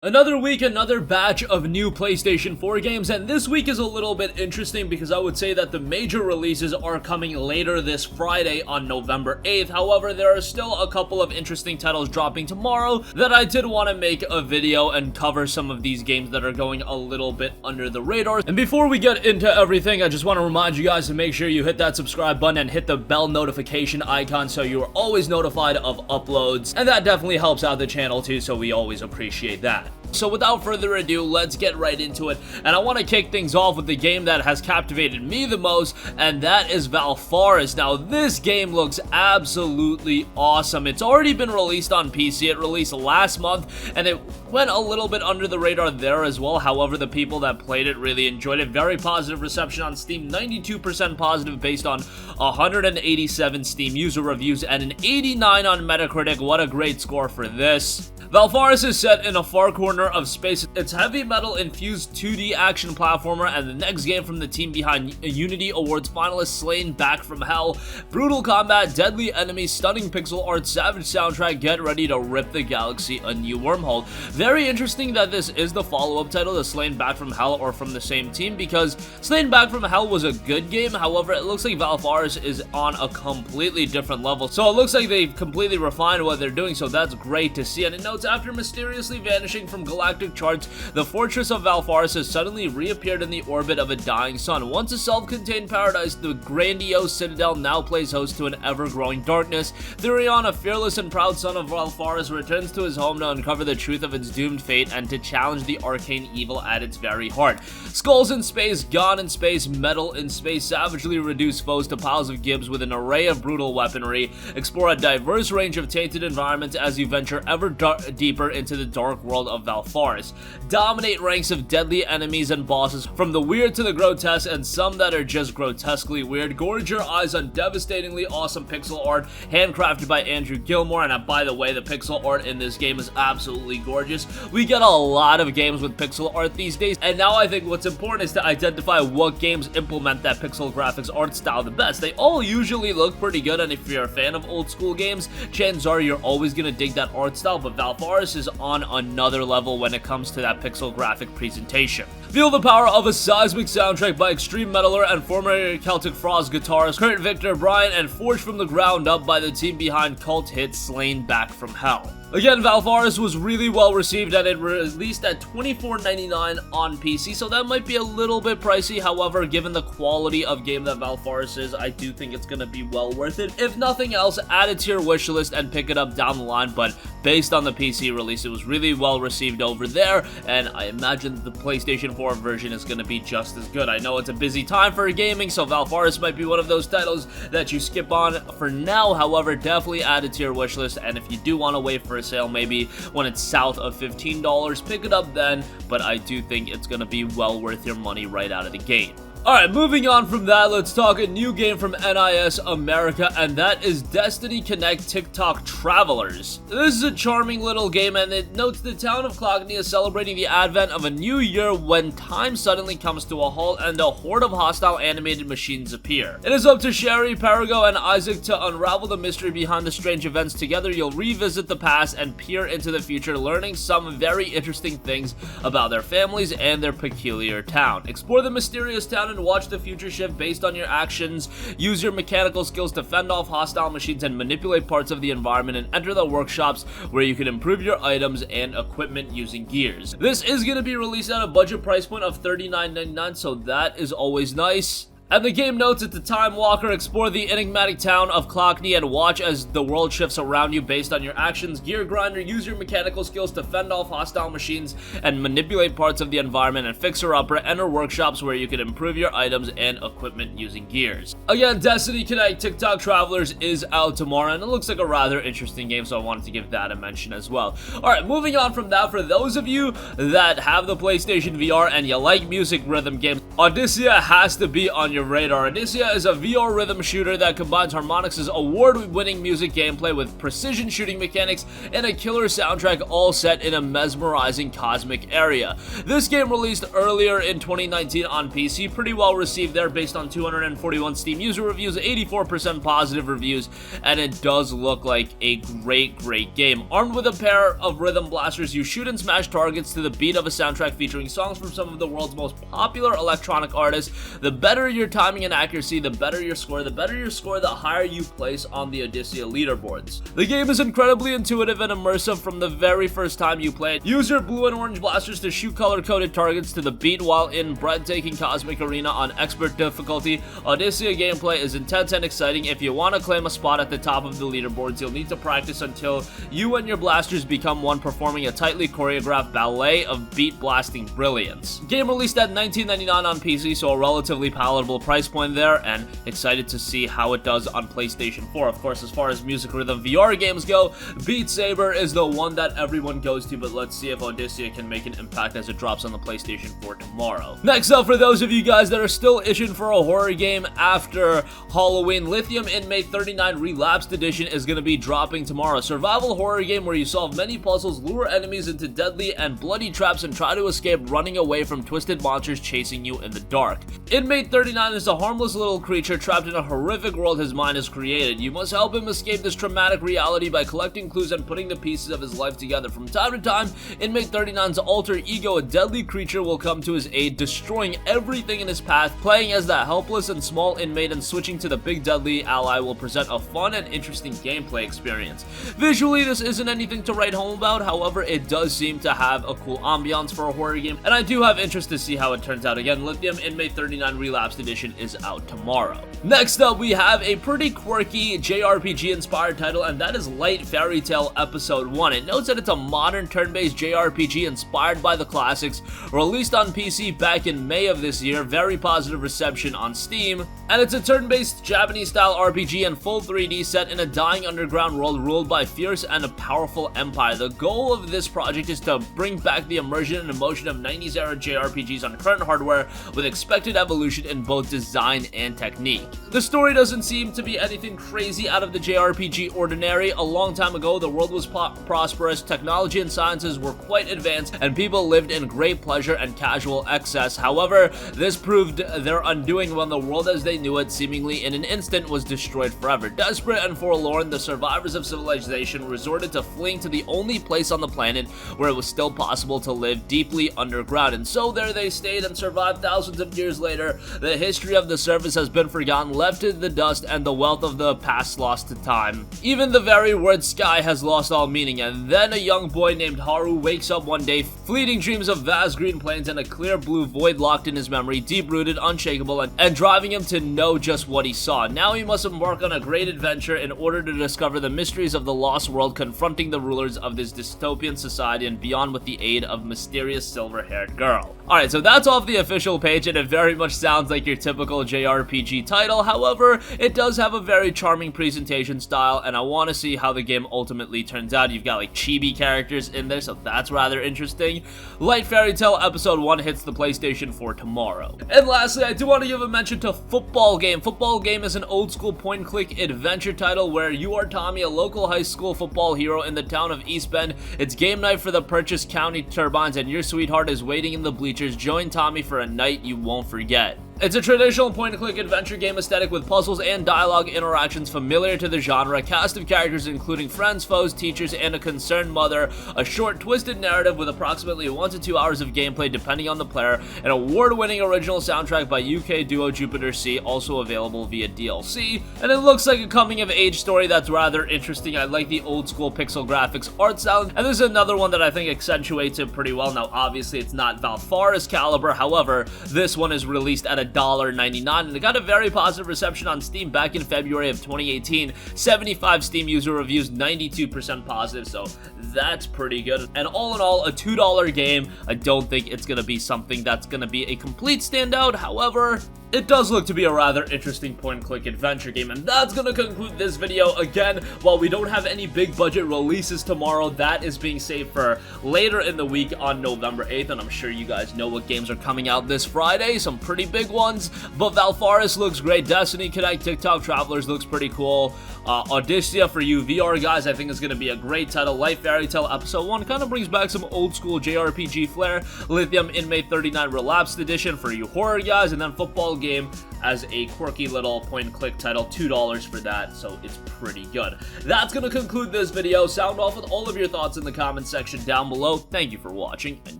Another week, another batch of new PlayStation 4 games, and this week is a little bit interesting because I would say that the major releases are coming later this Friday on November 8th. However, there are still a couple of interesting titles dropping tomorrow that I did want to make a video and cover some of these games that are going a little bit under the radar. And before we get into everything, I just want to remind you guys to make sure you hit that subscribe button and hit the bell notification icon so you are always notified of uploads, and that definitely helps out the channel too, so we always appreciate that. So without further ado, let's get right into it, and I want to kick things off with the game that has captivated me the most, and that is Val Forest. Now, this game looks absolutely awesome. It's already been released on PC. It released last month, and it went a little bit under the radar there as well. However, the people that played it really enjoyed it. Very positive reception on Steam, 92% positive based on 187 Steam user reviews, and an 89 on Metacritic. What a great score for this. Valfaris is set in a far corner of space. It's heavy metal infused 2D action platformer, and the next game from the team behind Unity Awards finalist Slain Back from Hell. Brutal combat, deadly enemies, stunning pixel art, savage soundtrack. Get ready to rip the galaxy a new wormhole. Very interesting that this is the follow-up title to Slain Back from Hell, or from the same team, because Slain Back from Hell was a good game. However, it looks like Valfaris is on a completely different level, so it looks like they've completely refined what they're doing, so that's great to see. And it notes, after mysteriously vanishing from galactic charts, the fortress of Valfaris has suddenly reappeared in the orbit of a dying sun. Once a self-contained paradise, the grandiose citadel now plays host to an ever-growing darkness. Therion, a fearless and proud son of Valfaris, returns to his home to uncover the truth of its doomed fate and to challenge the arcane evil at its very heart. Skulls in space, gone in space, metal in space, savagely reduce foes to piles of gibs with an array of brutal weaponry. Explore a diverse range of tainted environments as you venture ever deeper into the dark world of Valfaris. Dominate ranks of deadly enemies and bosses, from the weird to the grotesque, and some that are just grotesquely weird. Gorge your eyes on devastatingly awesome pixel art handcrafted by Andrew Gilmore, and by the way, the pixel art in this game is absolutely gorgeous. We get a lot of games with pixel art these days, and now I think what's important is to identify what games implement that pixel graphics art style the best. They all usually look pretty good, and if you're a fan of old school games, chances are you're always gonna dig that art style, but Valfaris is on another level when it comes to that pixel graphic presentation. Feel the power of a seismic soundtrack by extreme metaler and former Celtic Frost guitarist Kurt Victor Bryant, and forged from the ground up by the team behind cult hit Slain Back from Hell. Again, Valfaris was really well received, and it released at $24.99 on PC, so that might be a little bit pricey. However, given the quality of game that Valfaris is, I do think it's going to be well worth it. If nothing else, add it to your wish list and pick it up down the line, but based on the PC release, it was really well received over there, and I imagine the PlayStation 4 version is going to be just as good. I know it's a busy time for gaming, so Valfaris might be one of those titles that you skip on for now. However, definitely add it to your wish list, and if you do want to wait for a sale, maybe when it's south of $15, pick it up then, but I do think it's going to be well worth your money right out of the gate. Alright, moving on from that, let's talk a new game from NIS America, and that is Destiny Connect Tick-Tock Travelers. This is a charming little game, and it notes the town of Clockney is celebrating the advent of a new year when time suddenly comes to a halt and a horde of hostile animated machines appear. It is up to Sherry, Parago, and Isaac to unravel the mystery behind the strange events. Together, you'll revisit the past and peer into the future, learning some very interesting things about their families and their peculiar town. Explore the mysterious town and watch the future shift based on your actions. Use your mechanical skills to fend off hostile machines and manipulate parts of the environment, and enter the workshops where you can improve your items and equipment using gears. This is going to be released at a budget price point of $39.99, so that is always nice. And the game notes, at the Time Walker, explore the enigmatic town of Clockney and watch as the world shifts around you based on your actions. Gear Grinder, use your mechanical skills to fend off hostile machines and manipulate parts of the environment. And Fixer Upper, enter workshops where you can improve your items and equipment using gears. Again, Destiny Connect Tick-Tock Travelers is out tomorrow, and it looks like a rather interesting game, so I wanted to give that a mention as well. Alright, moving on from that, for those of you that have the PlayStation VR and you like music rhythm games, Audica has to be on your your radar. Initia is a VR rhythm shooter that combines Harmonix's award-winning music gameplay with precision shooting mechanics and a killer soundtrack, all set in a mesmerizing cosmic area. This game released earlier in 2019 on PC, pretty well received there based on 241 Steam user reviews, 84% positive reviews, and it does look like a great game. Armed with a pair of rhythm blasters, you shoot and smash targets to the beat of a soundtrack featuring songs from some of the world's most popular electronic artists. The better your timing and accuracy, the better your score. The better your score, the higher you place on the Audica leaderboards. The game is incredibly intuitive and immersive from the very first time you play it. Use your blue and orange blasters to shoot color-coded targets to the beat while in breathtaking cosmic arena on expert difficulty. Audica gameplay is intense and exciting. If you want to claim a spot at the top of the leaderboards, you'll need to practice until you and your blasters become one, performing a tightly choreographed ballet of beat-blasting brilliance. Game released at $19.99 on PC, so a relatively palatable price point there, and excited to see how it does on PlayStation 4. Of course, as far as music rhythm VR games go, Beat Saber is the one that everyone goes to, but let's see if Audica can make an impact as it drops on the PlayStation 4 tomorrow. Next up, for those of you guys that are still itching for a horror game after Halloween, Lithium Inmate 39 Relapsed Edition is going to be dropping tomorrow. A survival horror game where you solve many puzzles, lure enemies into deadly and bloody traps, and try to escape running away from twisted monsters chasing you in the dark. Inmate 39 is a harmless little creature trapped in a horrific world his mind has created. You must help him escape this traumatic reality by collecting clues and putting the pieces of his life together. From time to time, Inmate 39's alter ego, a deadly creature, will come to his aid, destroying everything in his path. Playing as that helpless and small inmate and switching to the big deadly ally will present a fun and interesting gameplay experience. Visually, this isn't anything to write home about, however, it does seem to have a cool ambiance for a horror game, and I do have interest to see how it turns out. Again, Lithium Inmate 39 Relapsed Edition is out tomorrow. Next up, we have a pretty quirky JRPG-inspired title, and that is Light Fairytale Episode 1. It notes that it's a modern turn-based JRPG inspired by the classics, released on PC back in May of this year, very positive reception on Steam, and it's a turn-based Japanese-style RPG in full 3D set in a dying underground world ruled by fierce and a powerful empire. The goal of this project is to bring back the immersion and emotion of 90s-era JRPGs on current hardware with expected evolution in both design and technique. The story doesn't seem to be anything crazy out of the JRPG ordinary. A long time ago, the world was prosperous, technology and sciences were quite advanced, and people lived in great pleasure and casual excess. However, this proved their undoing when the world as they knew it seemingly in an instant was destroyed forever. Desperate and forlorn, the survivors of civilization resorted to fleeing to the only place on the planet where it was still possible to live deeply underground, and so there they stayed and survived. Thousands of years later, the history of the surface has been forgotten, left in the dust, and the wealth of the past lost to time. Even the very word sky has lost all meaning, and then a young boy named Haru wakes up one day, fleeting dreams of vast green plains and a clear blue void locked in his memory, deep-rooted, unshakable, and driving him to know just what he saw. Now he must embark on a great adventure in order to discover the mysteries of the lost world, confronting the rulers of this dystopian society and beyond with the aid of mysterious silver-haired girl. Alright, so that's off the official page, and it very much sounds like your typical JRPG title. However, it does have a very charming presentation style, and I want to see how the game ultimately turns out. You've got like chibi characters in there, so that's rather interesting. Light Fairytale Episode 1 hits the PlayStation 4 tomorrow. And lastly, I do want to give a mention to Football Game. Football Game is an old-school point-and-click adventure title where you are Tommy, a local high school football hero in the town of East Bend. It's game night for the Purchase County Turbines, and your sweetheart is waiting in the bleachers. Join Tommy for a night you won't forget. It's a traditional point-and-click adventure game aesthetic with puzzles and dialogue interactions familiar to the genre, a cast of characters including friends, foes, teachers, and a concerned mother, a short, twisted narrative with approximately 1 to 2 hours of gameplay depending on the player, an award-winning original soundtrack by UK duo Jupiter C, also available via DLC, and it looks like a coming-of-age story that's rather interesting. I like the old-school pixel graphics art style, and this is another one that I think accentuates it pretty well. Now, obviously, it's not Valfaris caliber, however, this one is released at $1.99, and it got a very positive reception on Steam back in February of 2018. 75 Steam user reviews, 92% positive, so that's pretty good. And all in all, a $2 game. I don't think it's going to be something that's going to be a complete standout. However, it does look to be a rather interesting point-and-click adventure game, and that's gonna conclude this video. Again, while we don't have any big budget releases tomorrow, that is being saved for later in the week on November 8th, and I'm sure you guys know what games are coming out this Friday, some pretty big ones, but Valfaris looks great, Destiny, Connect, Tick-Tock, Travelers looks pretty cool, Audica for you VR guys, I think is gonna be a great title. Fairytale Episode 1 kind of brings back some old school JRPG flair. Lithium Inmate 39 Relapsed Edition for you horror guys, and then football game as a quirky little point-and-click title, $2 for that, so it's pretty good. That's gonna conclude this video. Sound off with all of your thoughts in the comment section down below. Thank you for watching, and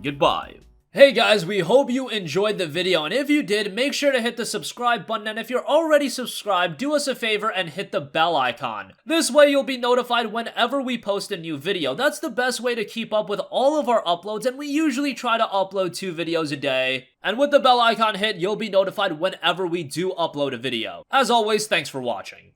goodbye. Hey guys, we hope you enjoyed the video, and if you did, make sure to hit the subscribe button, and if you're already subscribed, do us a favor and hit the bell icon. This way you'll be notified whenever we post a new video. That's the best way to keep up with all of our uploads, and we usually try to upload 2 videos a day. And with the bell icon hit, you'll be notified whenever we do upload a video. As always, thanks for watching.